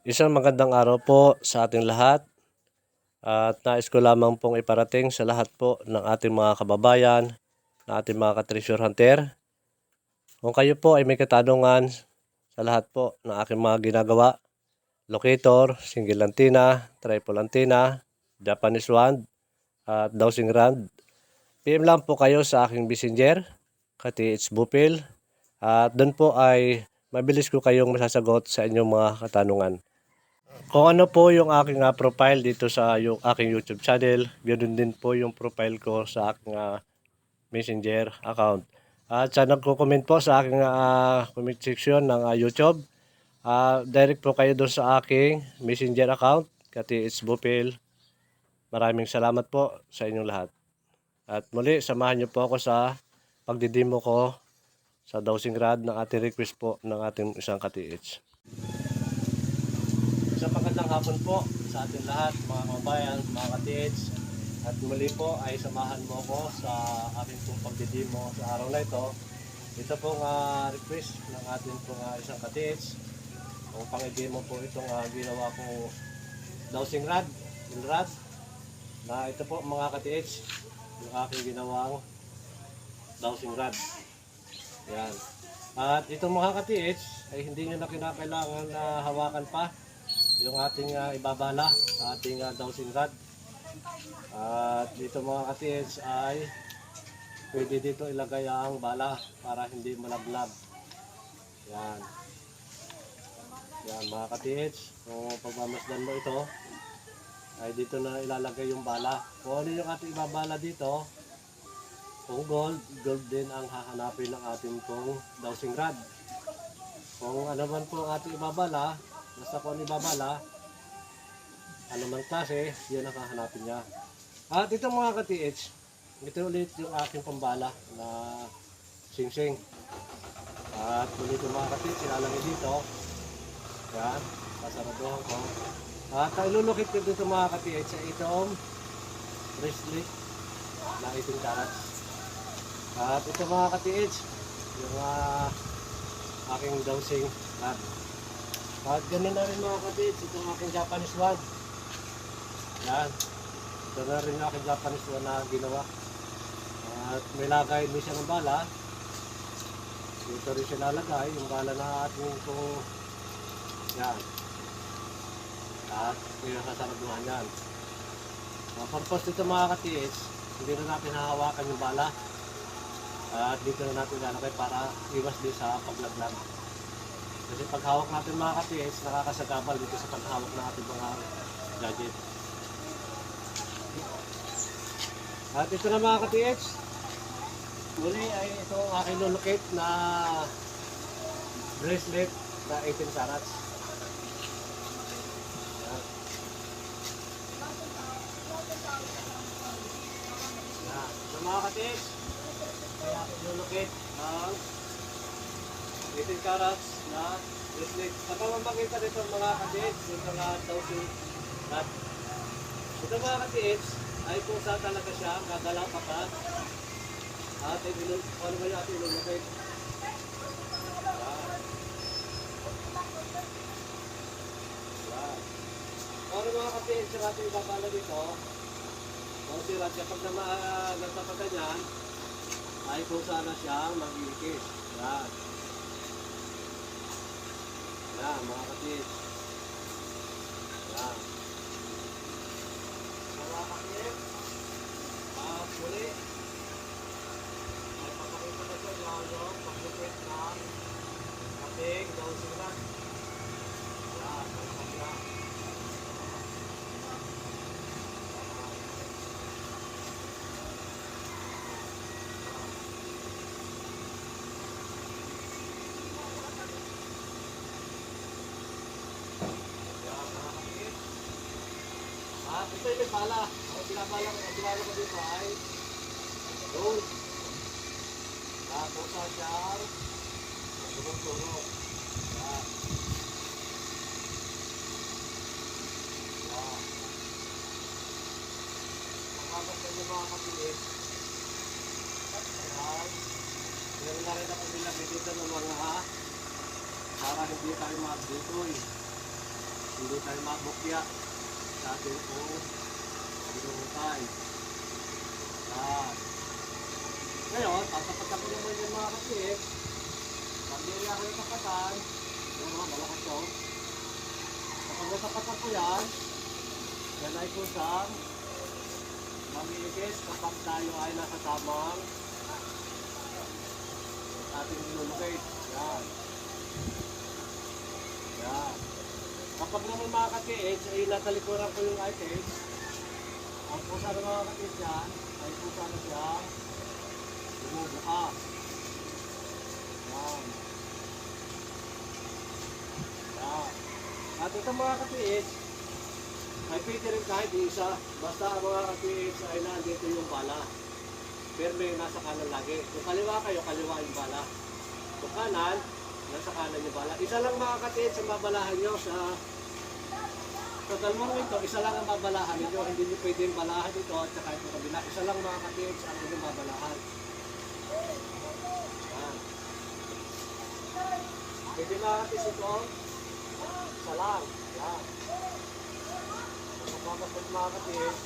Isang magandang araw po sa ating lahat at nais ko lamang pong iparating sa lahat po ng ating mga kababayan, na ating mga ka-treasure hunter. Kung kayo po ay may katanungan sa lahat po ng aking mga ginagawa, locator, single antenna, triple antenna, Japanese wand, at dowsing rod, PM lang po kayo sa aking messenger, Kati Bupil, at doon po ay mabilis ko kayong masasagot sa inyong mga katanungan. Kung ano po yung aking profile dito sa yung aking YouTube channel, ganoon din po yung profile ko sa aking Messenger account. At sa nagko-comment po sa aking comment section ng YouTube, direct po kayo doon sa aking Messenger account, Kati Bupil. Maraming salamat po sa inyong lahat. At muli, samahan niyo po ako sa pagdidemo ko sa dowsing rod ng ating request po ng ating isang ka-TH. Isang magandang hapon po sa ating lahat, mga kababayan, mga ka-TH. At muli po ay samahan mo ko sa aking pong pagdidemo sa araw na ito. Ito pong request ng ating pong isang ka-TH. Kung pang-demo po itong ginawa ko dowsing rod, na ito po mga ka-TH, yung aking ginawang dowsing rod. Yan. At itong mga ka-TH ay hindi nyo na kinakailangan na hawakan pa yung ating ibabala sa ating dowsing rod. At dito mga ka-TH ay pwede dito ilagay ang bala para hindi malaglag. Yan. Yan mga ka-TH, kung pagmamasdan mo ito ay dito na ilalagay yung bala. Kung ano yung ating ibabala dito, kung gold din ang hahanapin ng ating pong dowsing rod. Kung ano man po ang ating ibabala, basta kung ano ibabala, ano man klase, yun ang hahanapin niya. At ito mga ka-TH, ito ulit yung aking pambala na sing-sing. At ulit yung mga ka-TH, ilalagay dito. Yan, sasaraduhan ko. At ilulukit ko dito mga ka-TH sa itong bracelet na 18 carats. At ito mga ka-TH, yung aking dowsing rod. At ganun na rin mga ka-TH, itong aking Japanese wand. Yan, ito na rin yung aking Japanese wand na ginawa. At may lagay din siya ng bala. Dito rin siya nalagay, yung bala na ating itong yan. At yung sasaraduhan yan. Pagpos dito mga ka-TH, hindi na natin hahawakan yung bala. At dito na natin lalagay para iwas din sa paglaglag. Kasi pag hawak natin mga ka-TH, nakakasagabal dito sa paghawak ng ating mga gadget. At ito na mga ka-TH, muli ay ito ang aking lulukit na bracelet na 18 carats. So mga ka-TH, ay aking lulukit ng 18 carats na bracelet. Saka mapakita dito mga ka-TH, yung mga dowsing rod. Ito mga ka-TH, ay kung saan talaga siya, gagalaw kapag at ano ba yung ating ilulukit. Ano mga ka-TH, yung ating ibabala dito, kung si Radya, pag nagta pa ganyan, ay kung sana siyang mag-iikis. Yan. Yan, mga ka-TH. Yan. Mga ka-TH, muli, ay papakita na siya yung paglupit ng ating dowsing rod. Yan, papakita. Ito yung bala. Ang binabala ko dito ay gold. Kung saan siyang turong-turong. Yan. Yan. Pagkabas yung mga kapilip. Yan. Meron na rin ako nilagay dito ng mga para hindi tayo mag-detoy. hindi tayo mabukya sa ating pong pinungkay. Yan. Ngayon, tatapat ko naman yung mga kapit. Pagdiri ako yung tapatan, yung mga malakas ko. Kapag natapatan ko yan ay kusang mamigis kapag tayo ay nasa tamang ating nilulukit. Yan. Yan. Kapag naman mga katiits, ay natalikuran ko yung items, ang pusa ng mga katiits yan, ay pusa na siyang bumubukas. Yan. Yan. At ito mga katiits, ay pwede rin kahit isa, basta ang mga katiits ay nandito yung bala. Pero may nasa kanan lagi. Kung kaliwa kayo, kaliwa yung bala. Kung kanan, nasa kanan yung bala. Isa lang mga katiits ang babalahan nyo sa dalawang ito, isa lang ang babalahan nyo. Hindi nyo pwede yung balahan ito at saka ito kabila. Isa lang mga katiits ang inyong babalahan. Yan. Pwede mga katiits ito, isa lang. Yan. Kapag mga katiits,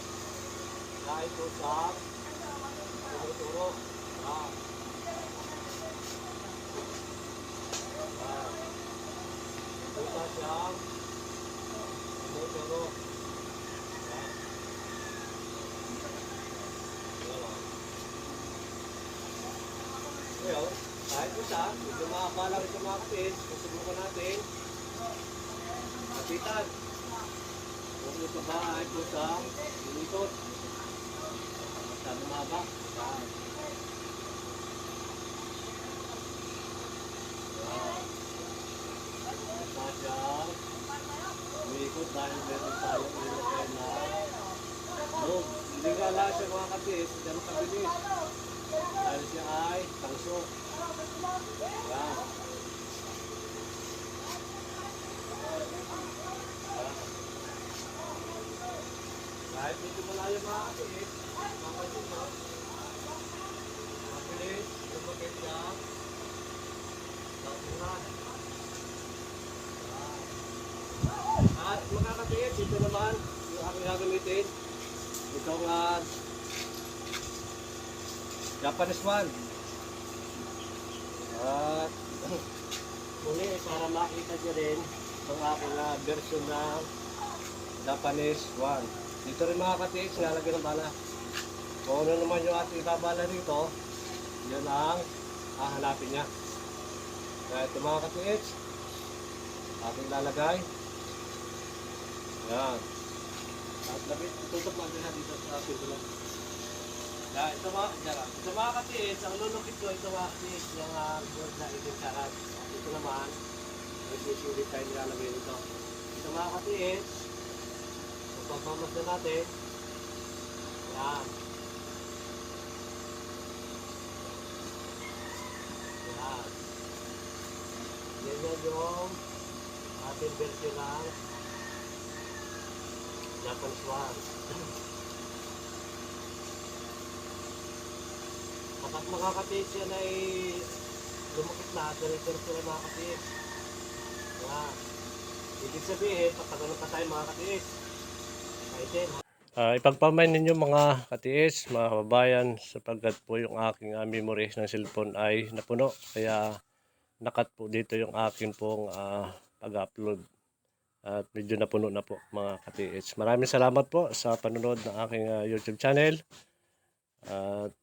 dahil ito sa turo-turo. Yan. Yan. Pusa siyang turo-turo. Yan. Yan. Ngayon, kahit pusa, medyo makakala rin yung mga kapit, susubukan natin. Kapitan. Kung ito ba ay pusang umitot. Masyado mahaba. Yan. Yan. Pusa siyang umiikot dahil meron tayong ilokay na loob. Hindi nga lang siya mga kapis, ganun kabilis. Dahil siya ay tangso. Yan. Kahit medyo malayo mga kapis, makasin mo. Mabilis, lumapit siya. Tapunan. At mga kapis, ito naman yung aking gagamitin. Itong Japanese one. At muli para makita nyo rin itong aking version ng Japanese one. Dito rin mga katiits, nilalagyan ng bala. Kung ano naman yung ating babala rito, yun ang hahanapin niya. Kaya ito mga katiits, ating lalagay. Yan. At labit, tutok lang din dito sa pintulo. Yan, ito mga katiits, ang lulukit ko, ito mga katiits, yung board na itinsaran. At ito naman, may sisulit tayo nilalagay nito. Ito mga katiits, pagpamas na natin. Yan. Yan. Yan yung ating version ng Japanese one. Kapag makakatiits yan ay lumakit na, diretso na mga katiits. Yan. Ibig sabihin, pagkaganon pa tayo mga katiits. Ipagpamay ninyo mga katiis, mga kababayan, sapagkat po yung aking memory ng cellphone ay napuno. Kaya nakat po dito yung aking pong pag-upload. At medyo napuno na po mga katiis. Maraming salamat po sa panonood ng aking YouTube channel. At